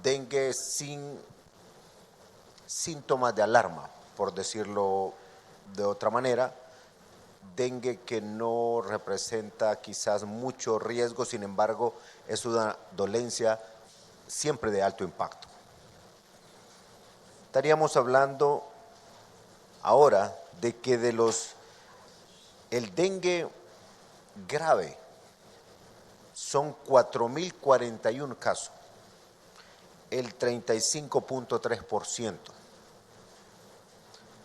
dengue sin síntomas de alarma, por decirlo de otra manera, dengue que no representa quizás mucho riesgo, sin embargo, es una dolencia siempre de alto impacto. Estaríamos hablando ahora de que el dengue grave son 4.041 casos, el 35.3%.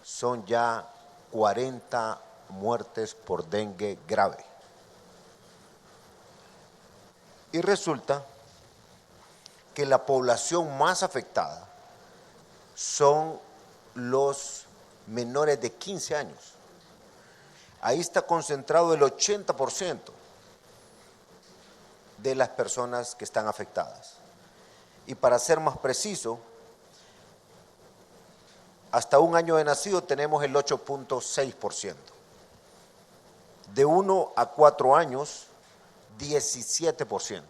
Son ya 40 muertes por dengue grave. Y resulta que la población más afectada son los menores de 15 años. Ahí está concentrado el 80% de las personas que están afectadas. Y para ser más preciso, hasta un año de nacido tenemos el 8.6%. De 1 a 4 años, 17%.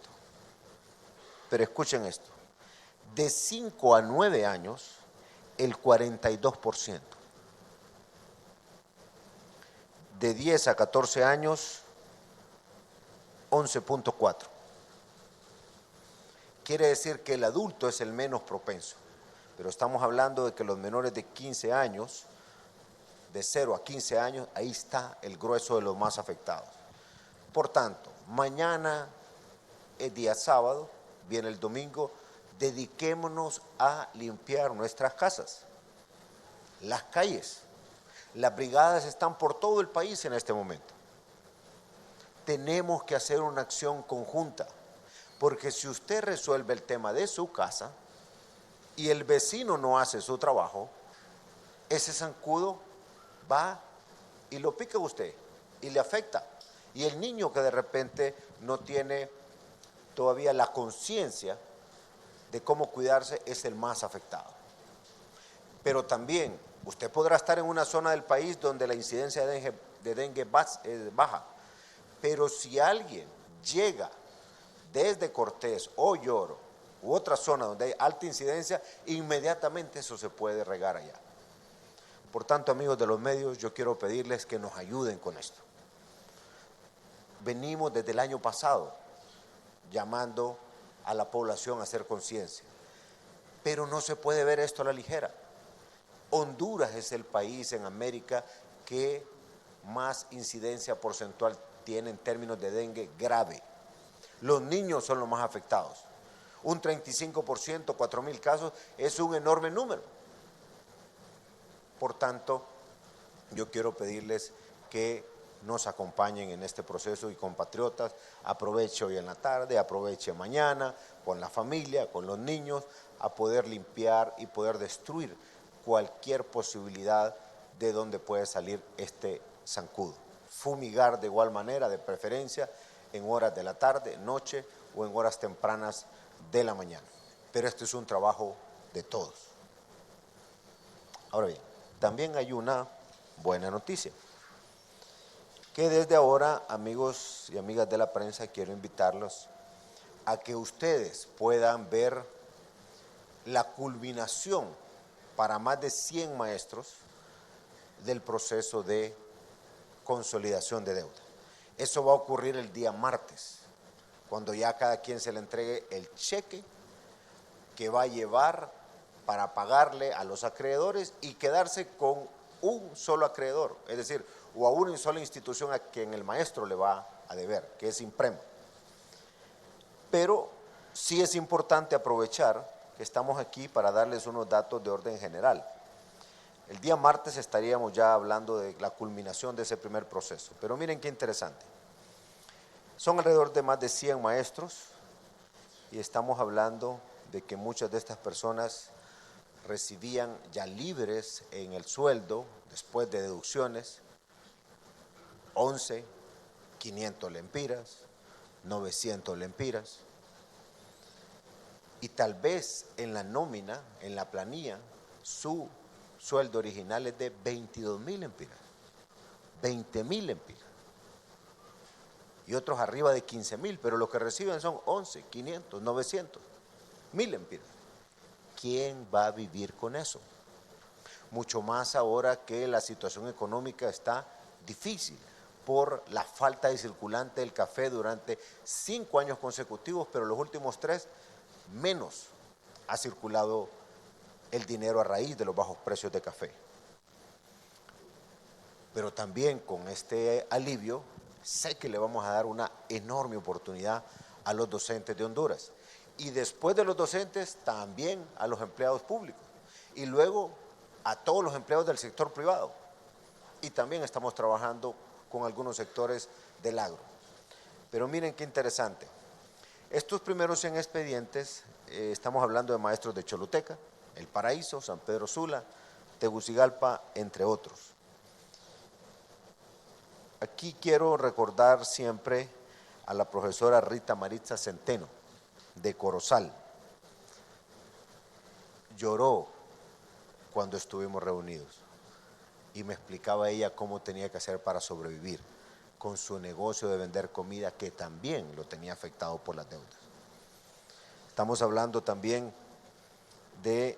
Pero escuchen esto, de 5 a 9 años, el 42%. De 10 a 14 años, 11.4%. Quiere decir que el adulto es el menos propenso, pero estamos hablando de que los menores de 15 años, de 0 a 15 años, ahí está el grueso de los más afectados. Por tanto, mañana es día sábado, viene el domingo, dediquémonos a limpiar nuestras casas, las calles. Las brigadas están por todo el país en este momento. Tenemos que hacer una acción conjunta, porque si usted resuelve el tema de su casa y el vecino no hace su trabajo, ese zancudo va y lo pica usted y le afecta. Y el niño que de repente no tiene todavía la conciencia de cómo cuidarse es el más afectado. Pero también usted podrá estar en una zona del país donde la incidencia de dengue es baja, pero si alguien llega desde Cortés o Lloro u otra zona donde hay alta incidencia, inmediatamente eso se puede regar allá. Por tanto, amigos de los medios, yo quiero pedirles que nos ayuden con esto. Venimos desde el año pasado llamando a la población a hacer conciencia, pero no se puede ver esto a la ligera. Honduras es el país en América que más incidencia porcentual tiene en términos de dengue grave. Los niños son los más afectados. Un 35%, 4.000 casos, es un enorme número. Por tanto, yo quiero pedirles que nos acompañen en este proceso y compatriotas, aproveche hoy en la tarde, aproveche mañana, con la familia, con los niños, a poder limpiar y poder destruir cualquier posibilidad de donde puede salir este zancudo. Fumigar de igual manera, de preferencia, en horas de la tarde, noche o en horas tempranas de la mañana. Pero esto es un trabajo de todos. Ahora bien, también hay una buena noticia, que desde ahora, amigos y amigas de la prensa, quiero invitarlos a que ustedes puedan ver la culminación para más de 100 maestros del proceso de consolidación de deuda. Eso va a ocurrir el día martes, cuando ya a cada quien se le entregue el cheque que va a llevar para pagarle a los acreedores y quedarse con un solo acreedor, es decir, o a una sola institución a quien el maestro le va a deber, que es Impremo. Pero sí es importante aprovechar que estamos aquí para darles unos datos de orden general. El día martes estaríamos ya hablando de la culminación de ese primer proceso, pero miren qué interesante. Son alrededor de más de 100 maestros y estamos hablando de que muchas de estas personas recibían ya libres en el sueldo, después de deducciones, 500 lempiras, 900 lempiras, y tal vez en la nómina, en la planilla, su sueldo original es de 22.000 lempiras, 20.000 lempiras, y otros arriba de 15.000, pero lo que reciben son 500, 900, 1.000 lempiras. ¿quién va a vivir con eso? Mucho más ahora que la situación económica está difícil por la falta de circulante del café durante 5 años consecutivos, pero los últimos 3 menos ha circulado el dinero a raíz de los bajos precios de café. Pero también con este alivio sé que le vamos a dar una enorme oportunidad a los docentes de Honduras. Y después de los docentes, también a los empleados públicos. Y luego a todos los empleados del sector privado. Y también estamos trabajando con algunos sectores del agro. Pero miren qué interesante. Estos primeros 100 expedientes, estamos hablando de maestros de Choluteca, El Paraíso, San Pedro Sula, Tegucigalpa, entre otros. Aquí quiero recordar siempre a la profesora Rita Maritza Centeno, de Corozal. Lloró cuando estuvimos reunidos y me explicaba ella cómo tenía que hacer para sobrevivir con su negocio de vender comida, que también lo tenía afectado por las deudas. Estamos hablando también de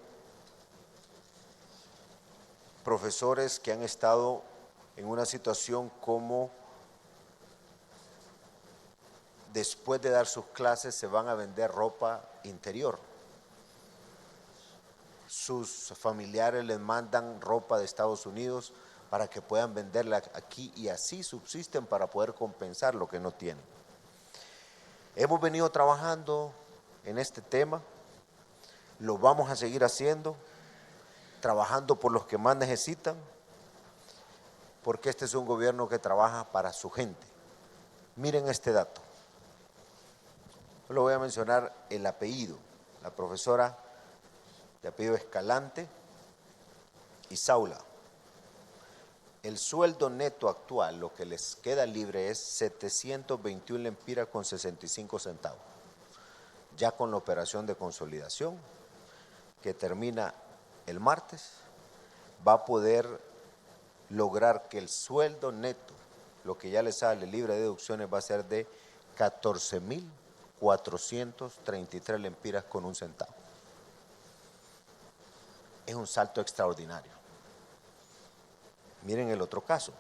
profesores que han estado en una situación como después de dar sus clases se van a vender ropa interior. Sus familiares les mandan ropa de Estados Unidos para que puedan venderla aquí y así subsisten para poder compensar lo que no tienen. Hemos venido trabajando en este tema, lo vamos a seguir haciendo, trabajando por los que más necesitan, porque este es un gobierno que trabaja para su gente. Miren este dato. Lo voy a mencionar el apellido. La profesora de apellido Escalante y Saula. El sueldo neto actual, lo que les queda libre es 721 lempiras con 65 centavos. Ya con la operación de consolidación que termina el martes, va a poder lograr que el sueldo neto, lo que ya le sale libre de deducciones, va a ser de 14.433 lempiras con un centavo. Es un salto extraordinario. Miren el otro caso.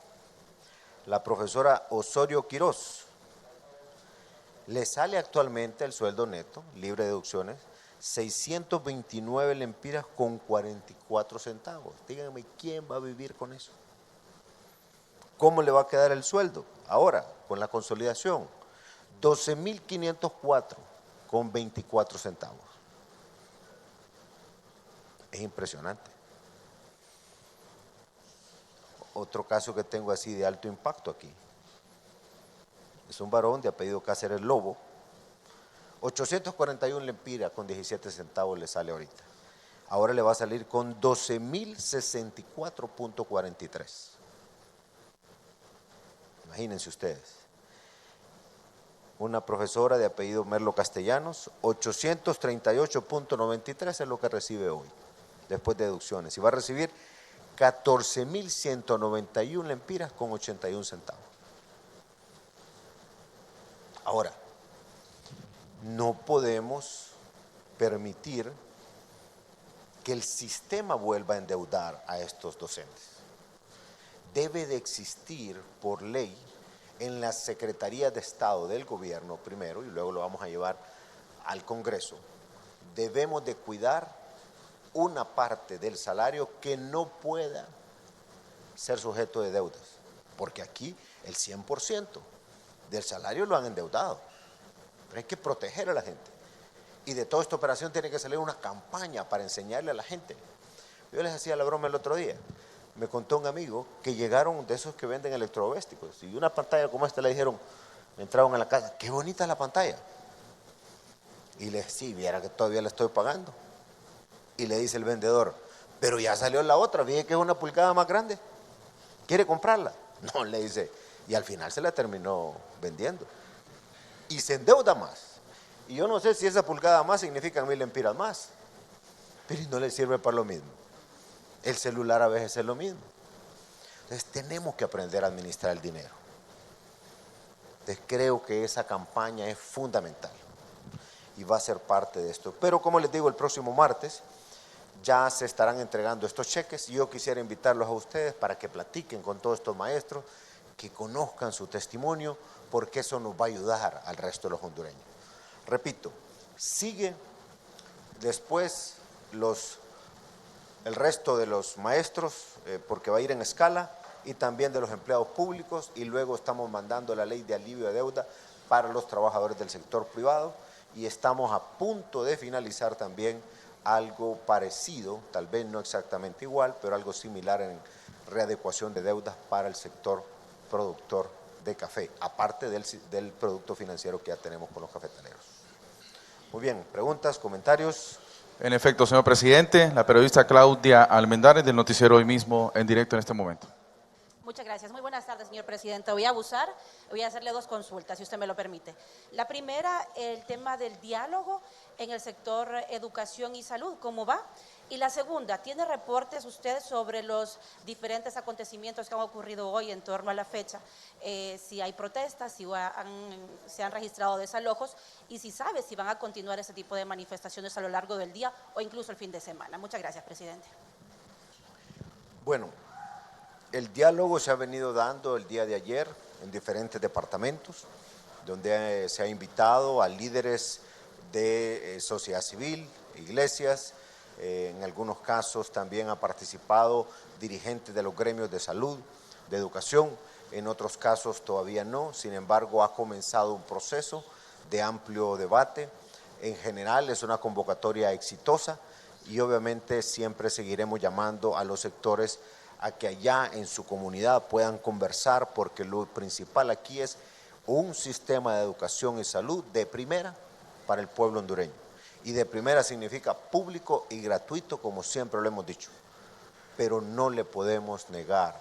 La profesora Osorio Quirós, le sale actualmente el sueldo neto, libre de deducciones, 629 lempiras con 44 centavos. Díganme, ¿quién va a vivir con eso? ¿Cómo le va a quedar el sueldo? Ahora, con la consolidación, 12.504 con 24 centavos. Es impresionante. Otro caso que tengo así de alto impacto aquí. Es un varón de apellido Cáceres Lobo. 841 lempiras con 17 centavos le sale ahorita. Ahora le va a salir con 12.064.43. Imagínense ustedes. Una profesora de apellido Merlo Castellanos, 838.93 es lo que recibe hoy, después de deducciones. Y va a recibir 14.191 lempiras con 81 centavos. Ahora, no podemos permitir que el sistema vuelva a endeudar a estos docentes. Debe de existir por ley en las secretarías de Estado del gobierno primero, y luego lo vamos a llevar al Congreso. Debemos de cuidar una parte del salario que no pueda ser sujeto de deudas, porque aquí el 100% del salario lo han endeudado. Pero hay que proteger a la gente. Y de toda esta operación tiene que salir una campaña para enseñarle a la gente. Yo les hacía la broma el otro día. Me contó un amigo que llegaron de esos que venden electrodomésticos y una pantalla como esta le dijeron, me entraron a la casa, qué bonita es la pantalla. Y le sí, viera que todavía la estoy pagando. Y le dice el vendedor, pero ya salió la otra, vi que es 1 pulgada más grande. ¿Quiere comprarla? No, le dice. Y al final se la terminó vendiendo. Y se endeuda más. Y yo no sé si esa pulgada más significa 1.000 lempiras más. Pero no le sirve para lo mismo. El celular a veces es lo mismo. Entonces tenemos que aprender a administrar el dinero. Entonces creo que esa campaña es fundamental y va a ser parte de esto. Pero como les digo, el próximo martes ya se estarán entregando estos cheques y yo quisiera invitarlos a ustedes para que platiquen con todos estos maestros, que conozcan su testimonio, porque eso nos va a ayudar al resto de los hondureños. Repito, sigue después el resto de los maestros, porque va a ir en escala, y también de los empleados públicos, y luego estamos mandando la ley de alivio de deuda para los trabajadores del sector privado, y estamos a punto de finalizar también algo parecido, tal vez no exactamente igual, pero algo similar en readecuación de deudas para el sector productor de café, aparte del producto financiero que ya tenemos con los cafetaleros. Muy bien, preguntas, comentarios. En efecto, señor presidente, la periodista Claudia Almendares del noticiero Hoy Mismo en directo en este momento. Muchas gracias. Muy buenas tardes, señor presidente. Voy a hacerle dos consultas, si usted me lo permite. La primera, el tema del diálogo en el sector educación y salud, ¿cómo va? Y la segunda, ¿tiene reportes usted sobre los diferentes acontecimientos que han ocurrido hoy en torno a la fecha? Si hay protestas, si se han registrado desalojos y si sabe si van a continuar ese tipo de manifestaciones a lo largo del día o incluso el fin de semana. Muchas gracias, presidente. Bueno, el diálogo se ha venido dando el día de ayer en diferentes departamentos, donde se ha invitado a líderes de sociedad civil, iglesias, en algunos casos también ha participado dirigentes de los gremios de salud, de educación, en otros casos todavía no, sin embargo ha comenzado un proceso de amplio debate. En general es una convocatoria exitosa y obviamente siempre seguiremos llamando a los sectores a que allá en su comunidad puedan conversar, porque lo principal aquí es un sistema de educación y salud de primera para el pueblo hondureño. Y de primera significa público y gratuito, como siempre lo hemos dicho. Pero no le podemos negar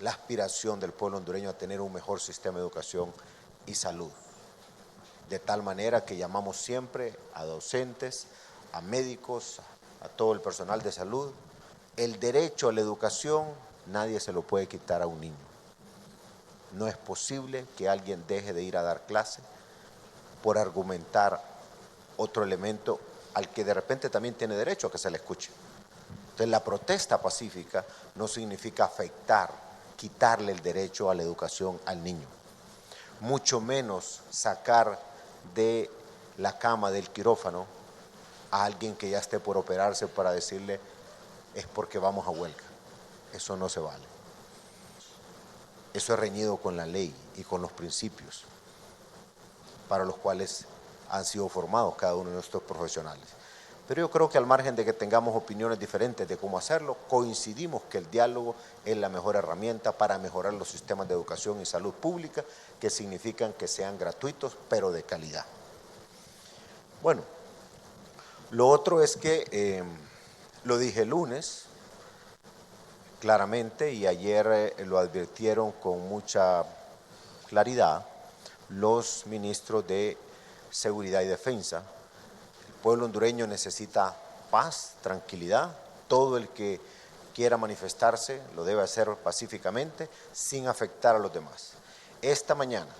la aspiración del pueblo hondureño a tener un mejor sistema de educación y salud. De tal manera que llamamos siempre a docentes, a médicos, a todo el personal de salud. El derecho a la educación nadie se lo puede quitar a un niño. No es posible que alguien deje de ir a dar clase por argumentar otro elemento al que de repente también tiene derecho a que se le escuche. Entonces la protesta pacífica no significa afectar, quitarle el derecho a la educación al niño. Mucho menos sacar de la cama del quirófano a alguien que ya esté por operarse para decirle es porque vamos a huelga. Eso no se vale. Eso es reñido con la ley y con los principios para los cuales han sido formados cada uno de nuestros profesionales. Pero yo creo que al margen de que tengamos opiniones diferentes de cómo hacerlo, coincidimos que el diálogo es la mejor herramienta para mejorar los sistemas de educación y salud pública, que significan que sean gratuitos, pero de calidad. Bueno, lo otro es que, lo dije el lunes, claramente, y ayer lo advirtieron con mucha claridad los ministros de Seguridad y Defensa. El pueblo hondureño necesita paz, tranquilidad. Todo el que quiera manifestarse lo debe hacer pacíficamente, sin afectar a los demás. Esta mañana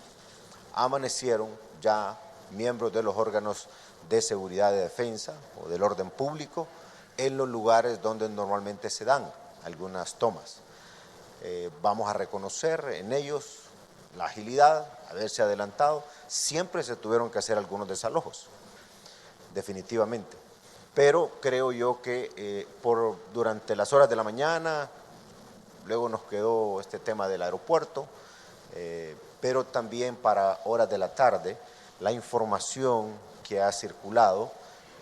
amanecieron ya miembros de los órganos de seguridad y defensa o del orden público en los lugares donde normalmente se dan algunas tomas. Vamos a reconocer en ellos la agilidad, haberse adelantado. Siempre se tuvieron que hacer algunos desalojos, definitivamente. Pero creo yo que durante las horas de la mañana, luego nos quedó este tema del aeropuerto, pero también para horas de la tarde, la información que ha circulado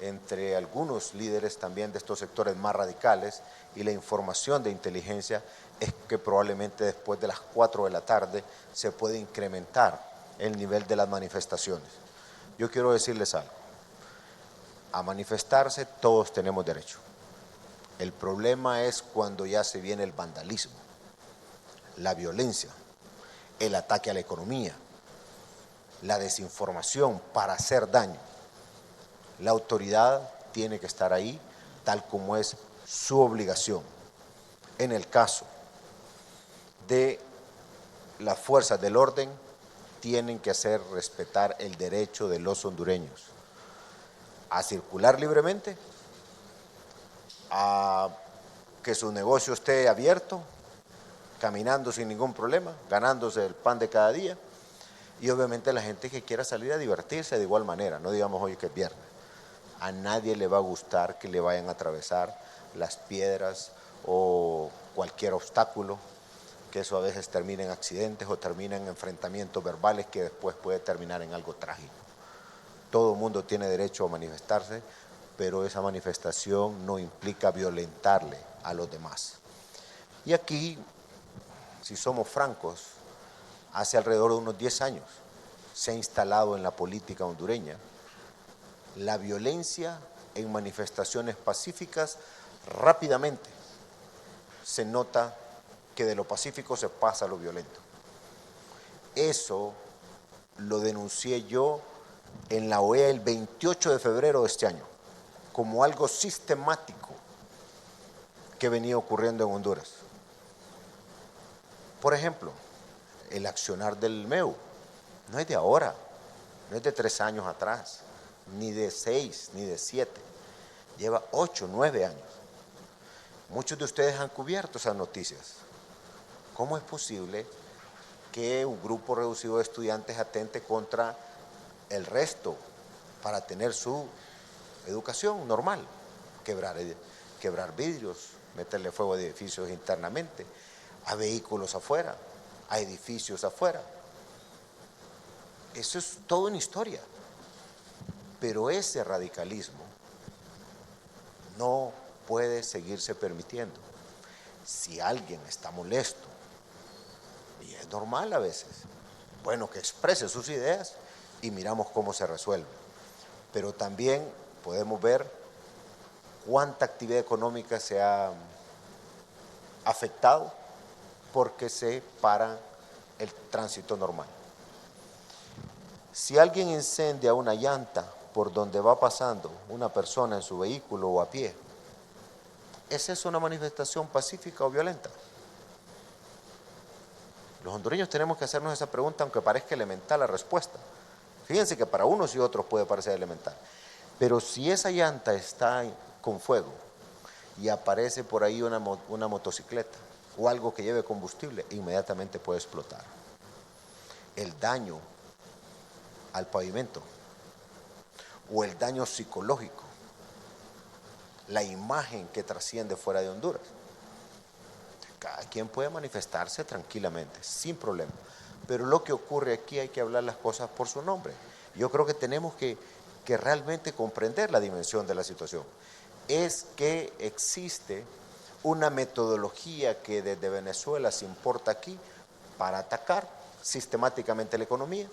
entre algunos líderes también de estos sectores más radicales y la información de inteligencia es que probablemente después de las 4 de la tarde se puede incrementar el nivel de las manifestaciones. Yo quiero decirles algo, a manifestarse todos tenemos derecho. El problema es cuando ya se viene el vandalismo, la violencia, el ataque a la economía, la desinformación para hacer daño. La autoridad tiene que estar ahí tal como es su obligación. En el caso de las fuerzas del orden, tienen que hacer respetar el derecho de los hondureños a circular libremente a que su negocio esté abierto, caminando sin ningún problema, ganándose el pan de cada día, y obviamente la gente que quiera salir a divertirse de igual manera, no digamos hoy que es viernes. A nadie le va a gustar que le vayan a atravesar las piedras o cualquier obstáculo, que eso a veces termina en accidentes o termina en enfrentamientos verbales que después puede terminar en algo trágico. Todo el mundo tiene derecho a manifestarse, pero esa manifestación no implica violentarle a los demás. Y aquí, si somos francos, hace alrededor de unos 10 años se ha instalado en la política hondureña la violencia en manifestaciones pacíficas. Rápidamente se nota que de lo pacífico se pasa a lo violento. Eso lo denuncié yo en la OEA el 28 de febrero de este año, como algo sistemático que venía ocurriendo en Honduras. Por ejemplo, el accionar del MEU no es de ahora, no es de 3 años atrás, ni de 6, ni de 7, lleva 8, 9 años. Muchos de ustedes han cubierto esas noticias. ¿Cómo es posible que un grupo reducido de estudiantes atente contra el resto para tener su educación normal? Quebrar vidrios, meterle fuego a edificios internamente, a vehículos afuera, a edificios afuera. Eso es toda una historia. Pero ese radicalismo no puede seguirse permitiendo. Si alguien está molesto, y es normal a veces, bueno, que exprese sus ideas y miramos cómo se resuelve. Pero también podemos ver cuánta actividad económica se ha afectado porque se para el tránsito normal. Si alguien incendia una llanta por donde va pasando una persona en su vehículo o a pie, ¿es eso una manifestación pacífica o violenta? Los hondureños tenemos que hacernos esa pregunta, aunque parezca elemental la respuesta. Fíjense que para unos y otros puede parecer elemental. Pero si esa llanta está con fuego y aparece por ahí una motocicleta o algo que lleve combustible, inmediatamente puede explotar. El daño al pavimento o el daño psicológico, la imagen que trasciende fuera de Honduras. Cada quien puede manifestarse tranquilamente, sin problema. Pero lo que ocurre aquí hay que hablar las cosas por su nombre. Yo creo que tenemos que realmente comprender la dimensión de la situación. Es que existe una metodología que desde Venezuela se importa aquí para atacar sistemáticamente la economía,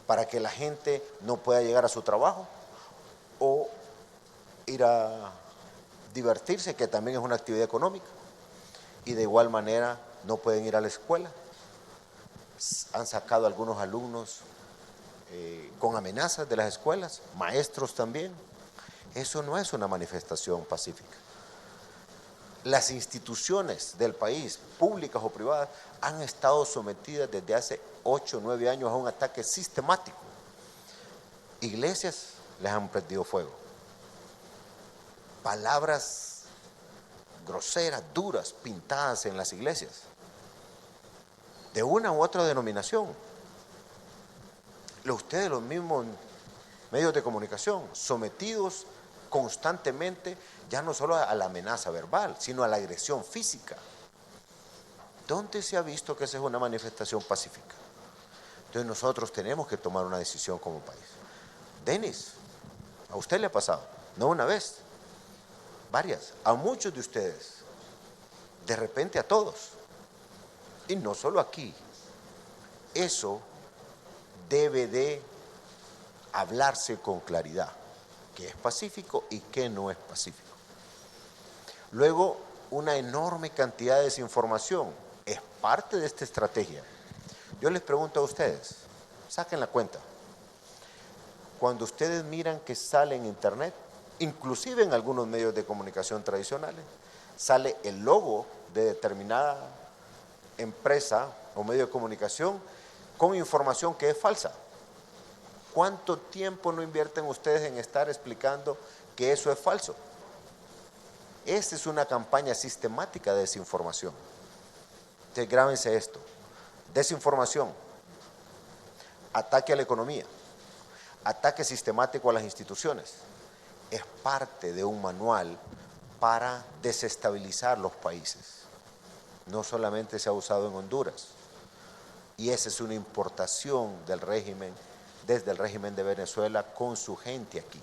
para que la gente no pueda llegar a su trabajo o ir a divertirse, que también es una actividad económica, y de igual manera no pueden ir a la escuela. Han sacado algunos alumnos con amenazas de las escuelas, maestros también. Eso no es una manifestación pacífica. Las instituciones del país, públicas o privadas, han estado sometidas desde hace 8 o 9 años a un ataque sistemático. Iglesias les han prendido fuego. Palabras groseras, duras, pintadas en las iglesias, de una u otra denominación. Ustedes, los mismos medios de comunicación, sometidos constantemente, ya no solo a la amenaza verbal, sino a la agresión física. ¿Dónde se ha visto que esa es una manifestación pacífica? Entonces nosotros tenemos que tomar una decisión como país. Denis, a usted le ha pasado, no una vez, varias, a muchos de ustedes, de repente a todos, y no solo aquí. Eso debe de hablarse con claridad, qué es pacífico y qué no es pacífico. Luego, una enorme cantidad de desinformación es parte de esta estrategia. Yo les pregunto a ustedes, saquen la cuenta. Cuando ustedes miran que sale en internet, inclusive en algunos medios de comunicación tradicionales, sale el logo de determinada empresa o medio de comunicación con información que es falsa. ¿Cuánto tiempo no invierten ustedes en estar explicando que eso es falso? Esta es una campaña sistemática de desinformación. Entonces, grábense esto. Desinformación, ataque a la economía, ataque sistemático a las instituciones. Es parte de un manual para desestabilizar los países. No solamente se ha usado en Honduras. Y esa es una importación del régimen, desde el régimen de Venezuela con su gente aquí.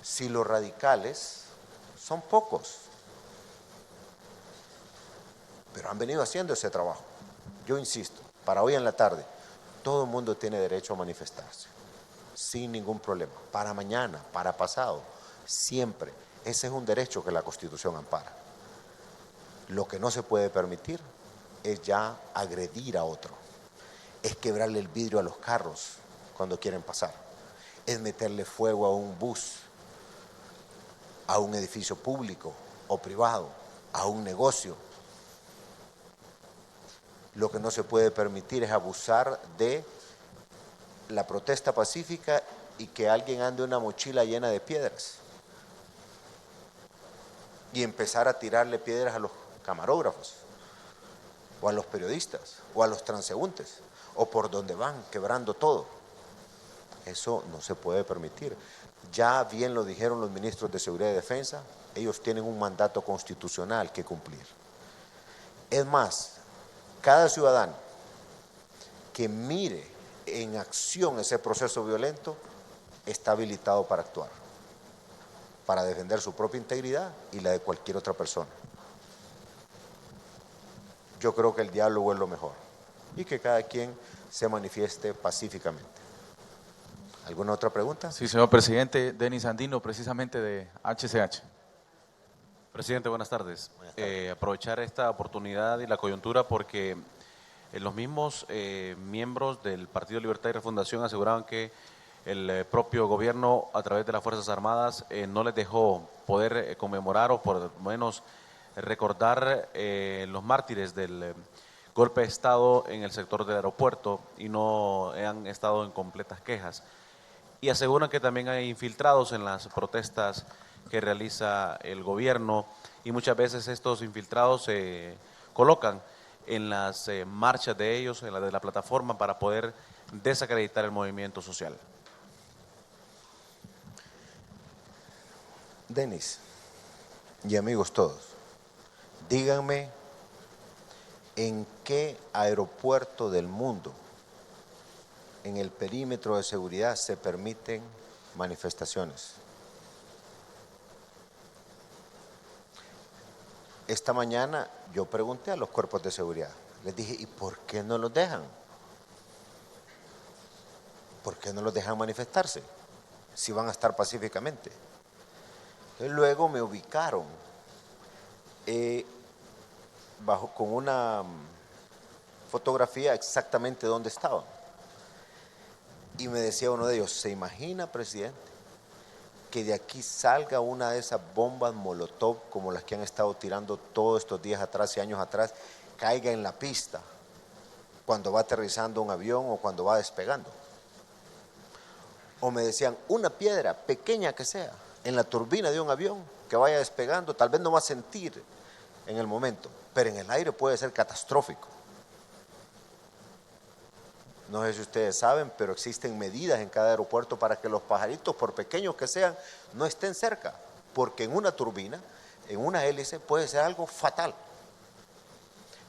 Si los radicales son pocos, pero han venido haciendo ese trabajo. Yo insisto, para hoy en la tarde, todo el mundo tiene derecho a manifestarse, sin ningún problema. Para mañana, para pasado, siempre. Ese es un derecho que la Constitución ampara. Lo que no se puede permitir es ya agredir a otro, es quebrarle el vidrio a los carros cuando quieren pasar, es meterle fuego a un bus, a un edificio público o privado, a un negocio. Lo que no se puede permitir es abusar de la protesta pacífica y que alguien ande una mochila llena de piedras y empezar a tirarle piedras a los camarógrafos o a los periodistas o a los transeúntes o por donde van quebrando todo. Eso no se puede permitir. Ya bien lo dijeron los ministros de Seguridad y Defensa, ellos tienen un mandato constitucional que cumplir. Es más, cada ciudadano que mire en acción ese proceso violento está habilitado para actuar, para defender su propia integridad y la de cualquier otra persona. Yo creo que el diálogo es lo mejor y que cada quien se manifieste pacíficamente. ¿Alguna otra pregunta? Sí, señor presidente. Denis Andino, precisamente de HCH. Presidente, buenas tardes. Buenas tardes. Aprovechar esta oportunidad y la coyuntura porque los mismos miembros del Partido Libertad y Refundación aseguraban que el propio gobierno, a través de las Fuerzas Armadas, no les dejó poder conmemorar o por lo menos recordar los mártires del golpe de Estado en el sector del aeropuerto y no han estado en completas quejas. Y aseguran que también hay infiltrados en las protestas que realiza el gobierno y muchas veces estos infiltrados se colocan en las marchas de ellos, en la de la plataforma, para poder desacreditar el movimiento social. Denis y amigos todos, díganme en qué aeropuerto del mundo, en el perímetro de seguridad, se permiten manifestaciones. Esta mañana yo pregunté a los cuerpos de seguridad, les dije, ¿y por qué no los dejan? ¿Por qué no los dejan manifestarse si van a estar pacíficamente? Entonces, luego me ubicaron con una fotografía exactamente donde estaban. Y me decía uno de ellos, ¿se imagina, presidente, que de aquí salga una de esas bombas molotov como las que han estado tirando todos estos días atrás y años atrás, caiga en la pista cuando va aterrizando un avión o cuando va despegando? O me decían, una piedra pequeña que sea en la turbina de un avión que vaya despegando, tal vez no va a sentir en el momento, pero en el aire puede ser catastrófico. No sé si ustedes saben, pero existen medidas en cada aeropuerto para que los pajaritos, por pequeños que sean, no estén cerca, porque en una turbina, en una hélice, puede ser algo fatal.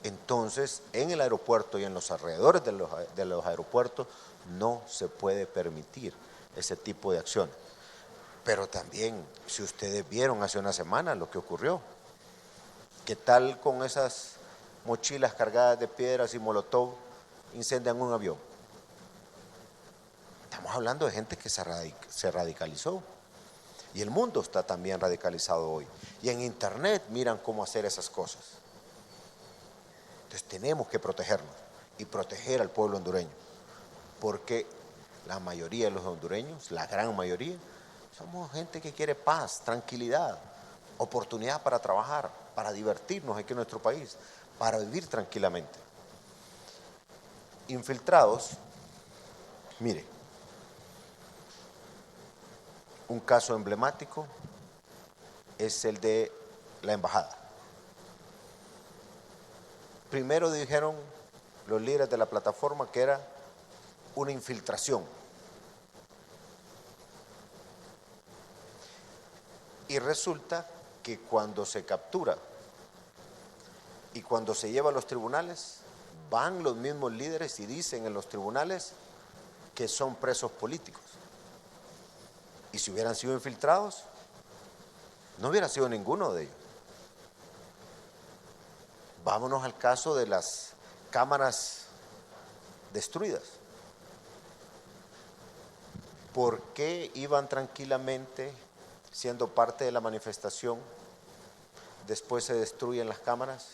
Entonces, en el aeropuerto y en los alrededores de los aeropuertos no se puede permitir ese tipo de acciones. Pero también, si ustedes vieron hace una semana lo que ocurrió, ¿qué tal con esas mochilas cargadas de piedras y molotov incendian un avión? Estamos hablando de gente que se radicalizó. Y el mundo está también radicalizado hoy. Y en internet miran cómo hacer esas cosas. Entonces tenemos que protegernos y proteger al pueblo hondureño. Porque la mayoría de los hondureños, la gran mayoría, somos gente que quiere paz, tranquilidad, oportunidad para trabajar, para divertirnos aquí en nuestro país, para vivir tranquilamente. Infiltrados, mire, un caso emblemático es el de la embajada. Primero dijeron los líderes de la plataforma que era una infiltración. Y resulta que cuando se captura y cuando se lleva a los tribunales, van los mismos líderes y dicen en los tribunales que son presos políticos. Y si hubieran sido infiltrados, no hubiera sido ninguno de ellos. Vámonos al caso de las cámaras destruidas. ¿Por qué iban tranquilamente siendo parte de la manifestación? Después se destruyen las cámaras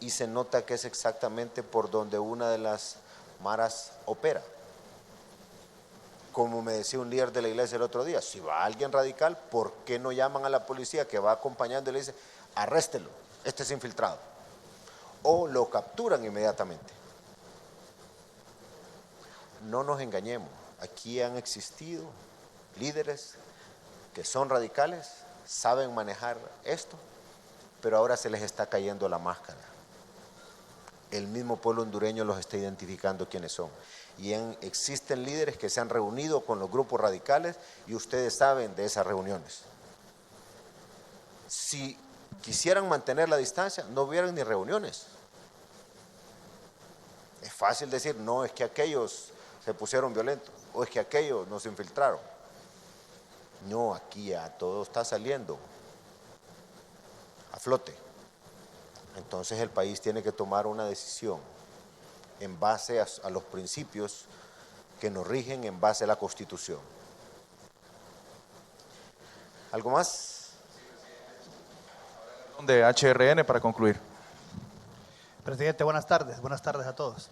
y se nota que es exactamente por donde una de las maras opera. Como me decía un líder de la iglesia el otro día, si va alguien radical, ¿por qué no llaman a la policía que va acompañando y le dice, arréstelo, este es infiltrado? O lo capturan inmediatamente. No nos engañemos, aquí han existido líderes que son radicales, saben manejar esto, pero ahora se les está cayendo la máscara. El mismo pueblo hondureño los está identificando quiénes son. Y existen líderes que se han reunido con los grupos radicales y ustedes saben de esas reuniones. Si quisieran mantener la distancia, no hubieran ni reuniones. Es fácil decir, no, es que aquellos se pusieron violentos o es que aquellos nos infiltraron. No, aquí ya todo está saliendo a flote. Entonces el país tiene que tomar una decisión en base a los principios que nos rigen, en base a la Constitución. ¿Algo más? De HRN para concluir. Presidente, buenas tardes a todos.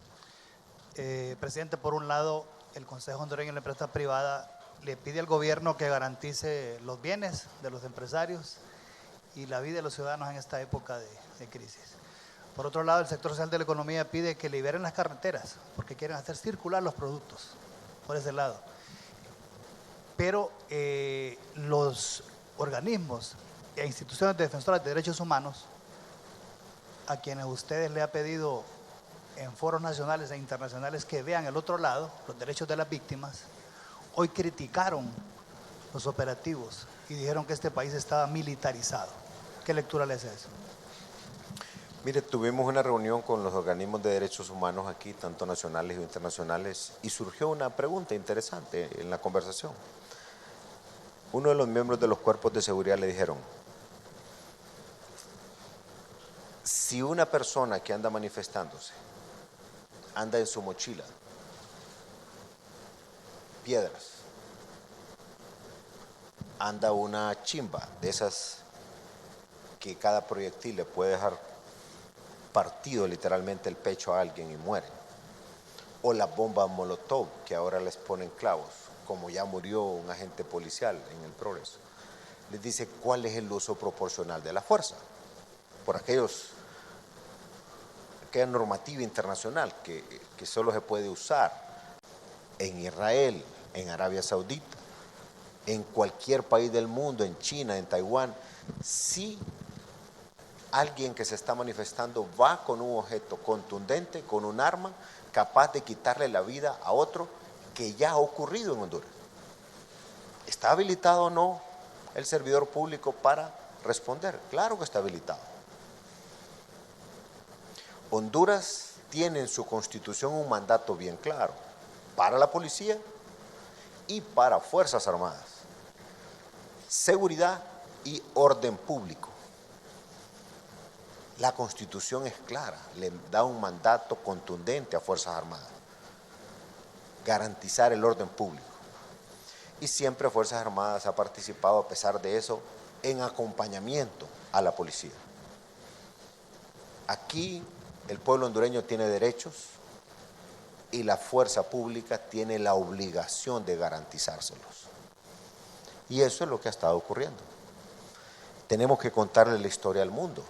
Presidente, por un lado, el Consejo Hondureño de la Empresa Privada le pide al gobierno que garantice los bienes de los empresarios y la vida de los ciudadanos en esta época de crisis. Por otro lado, el sector social de la economía pide que liberen las carreteras porque quieren hacer circular los productos, por ese lado. Pero los organismos e instituciones defensoras de derechos humanos, a quienes ustedes le ha pedido en foros nacionales e internacionales que vean el otro lado, los derechos de las víctimas, hoy criticaron los operativos y dijeron que este país estaba militarizado. ¿Qué lectura le hace eso? Mire, tuvimos una reunión con los organismos de derechos humanos aquí, tanto nacionales o internacionales, y surgió una pregunta interesante en la conversación. Uno de los miembros de los cuerpos de seguridad le dijeron, si una persona que anda manifestándose anda en su mochila piedras, anda una chimba de esas que cada proyectil le puede dejar partido literalmente el pecho a alguien y muere, o las bombas Molotov que ahora les ponen clavos, como ya murió un agente policial en el Progreso, les dice cuál es el uso proporcional de la fuerza por aquella normativa internacional que solo se puede usar en Israel, en Arabia Saudita, en cualquier país del mundo, en China, en Taiwán. Si alguien que se está manifestando va con un objeto contundente, con un arma, capaz de quitarle la vida a otro, que ya ha ocurrido en Honduras. ¿Está habilitado o no el servidor público para responder? Claro que está habilitado. Honduras tiene en su constitución un mandato bien claro para la policía y para Fuerzas Armadas. Seguridad y orden público. La Constitución es clara, le da un mandato contundente a Fuerzas Armadas. Garantizar el orden público. Y siempre Fuerzas Armadas ha participado, a pesar de eso, en acompañamiento a la policía. Aquí el pueblo hondureño tiene derechos y la fuerza pública tiene la obligación de garantizárselos. Y eso es lo que ha estado ocurriendo. Tenemos que contarle la historia al mundo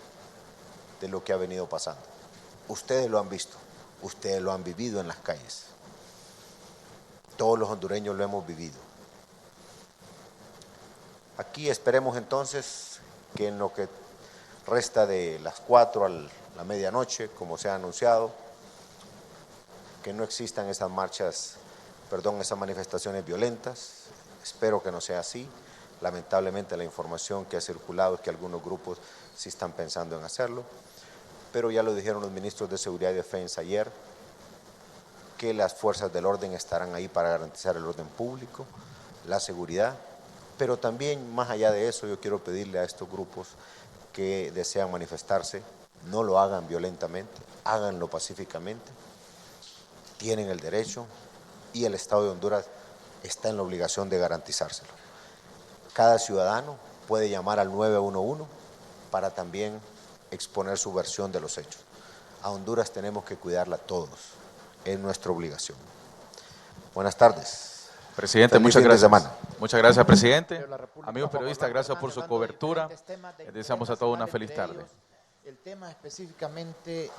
de lo que ha venido pasando. Ustedes lo han visto, ustedes lo han vivido en las calles. Todos los hondureños lo hemos vivido. Aquí esperemos entonces que en lo que resta de las 4 a la medianoche, como se ha anunciado, que no existan esas esas manifestaciones violentas. Espero que no sea así. Lamentablemente la información que ha circulado es que algunos grupos sí están pensando en hacerlo, pero ya lo dijeron los ministros de Seguridad y Defensa ayer, que las fuerzas del orden estarán ahí para garantizar el orden público, la seguridad, pero también más allá de eso yo quiero pedirle a estos grupos que desean manifestarse, no lo hagan violentamente, háganlo pacíficamente, tienen el derecho y el Estado de Honduras está en la obligación de garantizárselo. Cada ciudadano puede llamar al 911 para también exponer su versión de los hechos. A Honduras tenemos que cuidarla todos, es nuestra obligación. Buenas tardes. Presidente, Feliz muchas fin de gracias. semana. Muchas gracias, presidente. Amigos periodistas, gracias por su cobertura. Les deseamos a todos una feliz tarde. El tema específicamente